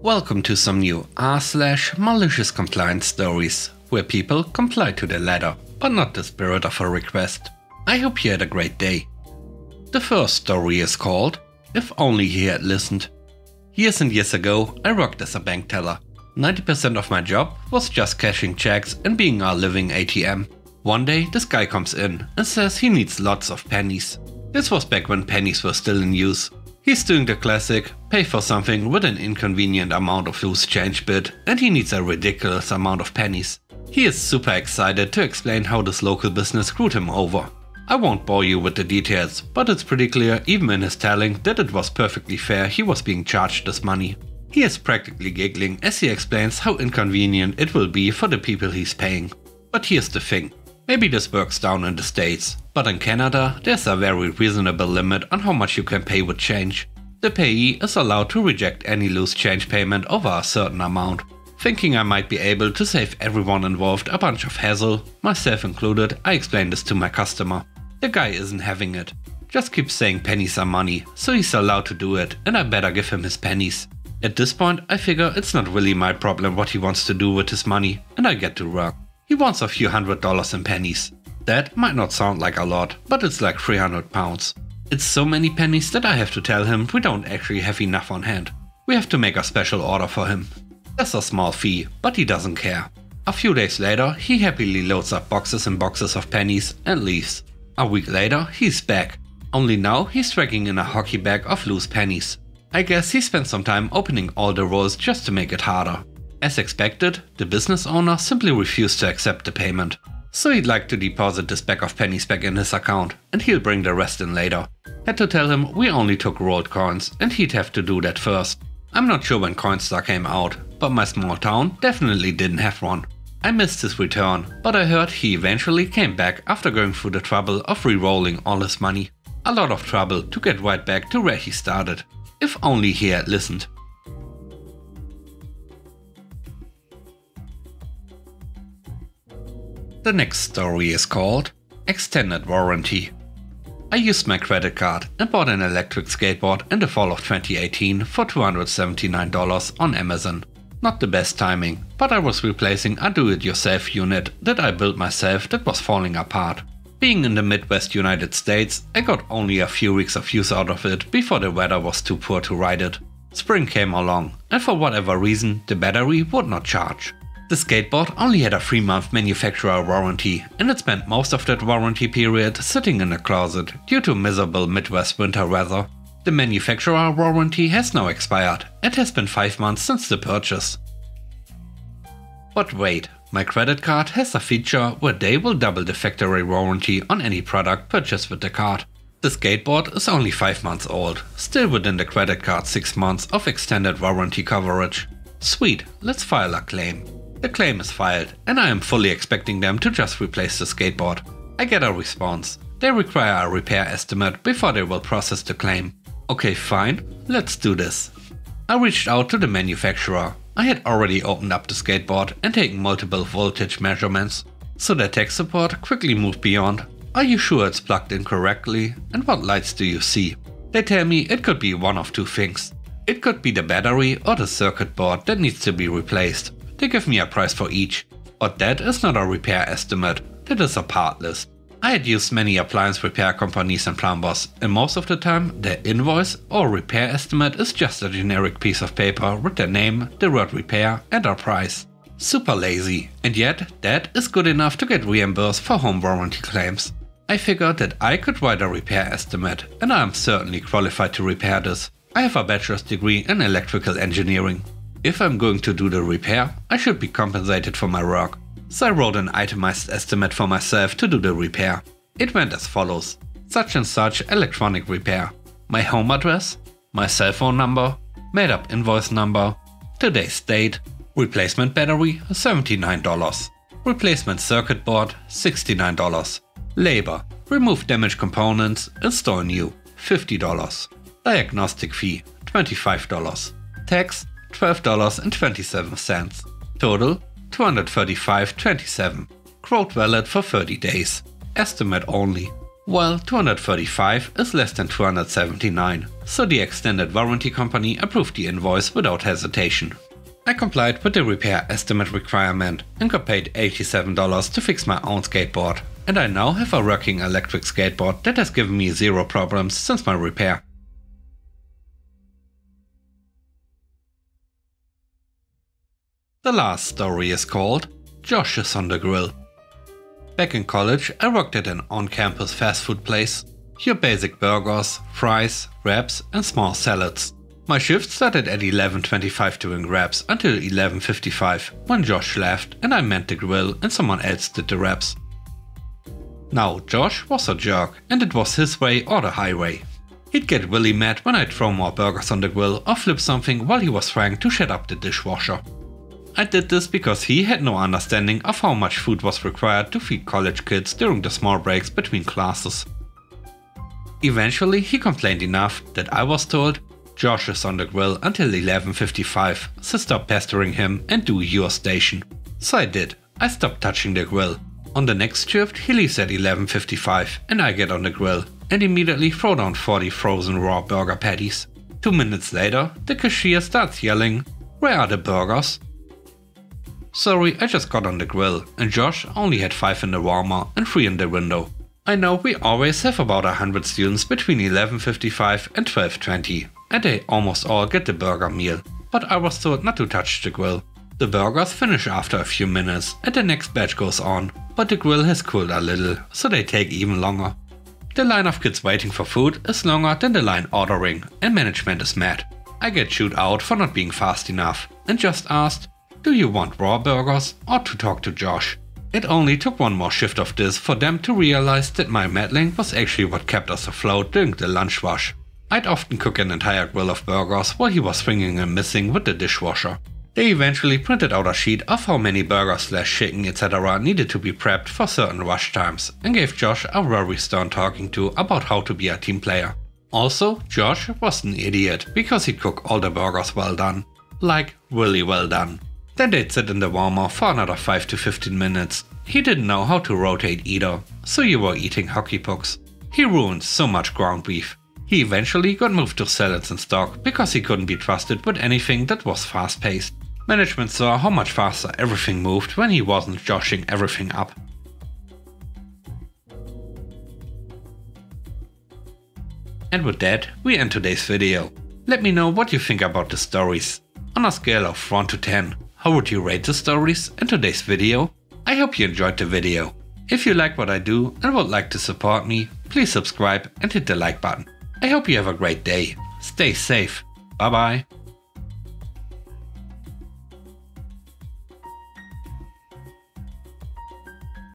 Welcome to some new r/malicious compliance stories, where people comply to the letter, but not the spirit of a request. I hope you had a great day. The first story is called If Only He Had Listened. Years and years ago, I worked as a bank teller. 90% of my job was just cashing checks and being a living ATM. One day, this guy comes in and says he needs lots of pennies. This was back when pennies were still in use. He's doing the classic, pay for something with an inconvenient amount of loose change bit, and he needs a ridiculous amount of pennies. He is super excited to explain how this local business screwed him over. I won't bore you with the details, but it's pretty clear even in his telling that it was perfectly fair he was being charged this money. He is practically giggling as he explains how inconvenient it will be for the people he's paying. But here's the thing. Maybe this works down in the States, but in Canada there's a very reasonable limit on how much you can pay with change. The payee is allowed to reject any loose change payment over a certain amount. Thinking I might be able to save everyone involved a bunch of hassle, myself included, I explained this to my customer. The guy isn't having it. Just keeps saying pennies are money, so he's allowed to do it, and I better give him his pennies. At this point I figure it's not really my problem what he wants to do with his money, and I get to work. He wants a few $100s in pennies. That might not sound like a lot, but it's like 300 pounds. It's so many pennies that I have to tell him we don't actually have enough on hand. We have to make a special order for him. That's a small fee, but he doesn't care. A few days later, he happily loads up boxes and boxes of pennies and leaves. A week later, he's back. Only now he's dragging in a hockey bag of loose pennies. I guess he spent some time opening all the rolls just to make it harder. As expected, the business owner simply refused to accept the payment. So he'd like to deposit this bag of pennies back in his account, and he'll bring the rest in later. Had to tell him we only took rolled coins, and he'd have to do that first. I'm not sure when Coinstar came out, but my small town definitely didn't have one. I missed his return, but I heard he eventually came back after going through the trouble of re-rolling all his money. A lot of trouble to get right back to where he started. If only he had listened. The next story is called Extended Warranty. I used my credit card and bought an electric skateboard in the fall of 2018 for $279 on Amazon. Not the best timing, but I was replacing a do-it-yourself unit that I built myself that was falling apart. Being in the Midwest United States, I got only a few weeks of use out of it before the weather was too poor to ride it. Spring came along, and for whatever reason the battery would not charge. The skateboard only had a 3-month manufacturer warranty, and it spent most of that warranty period sitting in a closet due to miserable Midwest winter weather. The manufacturer warranty has now expired. It has been 5 months since the purchase. But wait, my credit card has a feature where they will double the factory warranty on any product purchased with the card. The skateboard is only 5 months old, still within the credit card's 6 months of extended warranty coverage. Sweet, let's file a claim. The claim is filed, and I am fully expecting them to just replace the skateboard. I get a response. They require a repair estimate before they will process the claim. Okay, fine, let's do this. I reached out to the manufacturer. I had already opened up the skateboard and taken multiple voltage measurements. So their tech support quickly moved beyond, "Are you sure it's plugged in correctly? And what lights do you see?" They tell me it could be one of two things. It could be the battery or the circuit board that needs to be replaced. They give me a price for each. But that is not a repair estimate, that is a part list. I had used many appliance repair companies and plumbers, and most of the time their invoice or repair estimate is just a generic piece of paper with their name, the word repair and a price. Super lazy, and yet that is good enough to get reimbursed for home warranty claims. I figured that I could write a repair estimate, and I am certainly qualified to repair this. I have a bachelor's degree in electrical engineering. If I'm going to do the repair, I should be compensated for my work. So I wrote an itemized estimate for myself to do the repair. It went as follows: such and such electronic repair. My home address, my cell phone number, made up invoice number, today's date, replacement battery $79, replacement circuit board $69, labor, remove damaged components, install new $50, diagnostic fee $25, tax $12.27, total $235.27, quote valid for 30 days, estimate only. Well, 235 is less than 279, so the extended warranty company approved the invoice without hesitation. I complied with the repair estimate requirement and got paid $87 to fix my own skateboard, and I now have a working electric skateboard that has given me zero problems since my repair. The last story is called Josh is on the Grill. Back in college, I worked at an on-campus fast food place. Your basic burgers, fries, wraps and small salads. My shift started at 11:25 doing wraps until 11:55 when Josh left and I manned the grill and someone else did the wraps. Now Josh was a jerk and it was his way or the highway. He'd get really mad when I'd throw more burgers on the grill or flip something while he was trying to shut up the dishwasher. I did this because he had no understanding of how much food was required to feed college kids during the small breaks between classes. Eventually he complained enough that I was told, "Josh is on the grill until 11:55, so stop pestering him and do your station." So I did. I stopped touching the grill. On the next shift he leaves at 11:55 and I get on the grill and immediately throw down 40 frozen raw burger patties. 2 minutes later the cashier starts yelling, "Where are the burgers?" Sorry, I just got on the grill and Josh only had 5 in the warmer and 3 in the window. I know we always have about 100 students between 11:55 and 12:20 and they almost all get the burger meal, but I was told not to touch the grill. The burgers finish after a few minutes and the next batch goes on, but the grill has cooled a little, so they take even longer. The line of kids waiting for food is longer than the line ordering and management is mad. I get chewed out for not being fast enough and just asked, "Do you want raw burgers or to talk to Josh?" It only took one more shift of this for them to realize that my meddling was actually what kept us afloat during the lunch rush. I'd often cook an entire grill of burgers while he was swinging and missing with the dishwasher. They eventually printed out a sheet of how many burgers, chicken, etc. needed to be prepped for certain rush times and gave Josh a very stern talking to about how to be a team player. Also, Josh was an idiot because he'd cook all the burgers well done. Like, really well done. Then they'd sit in the warmer for another 5 to 15 minutes. He didn't know how to rotate either, so you were eating hockey pucks. He ruined so much ground beef. He eventually got moved to salads and stock because he couldn't be trusted with anything that was fast paced. Management saw how much faster everything moved when he wasn't joshing everything up. And with that, we end today's video. Let me know what you think about the stories. On a scale of 1 to 10, how would you rate the stories in today's video? I hope you enjoyed the video. If you like what I do and would like to support me, please subscribe and hit the like button. I hope you have a great day. Stay safe. Bye bye.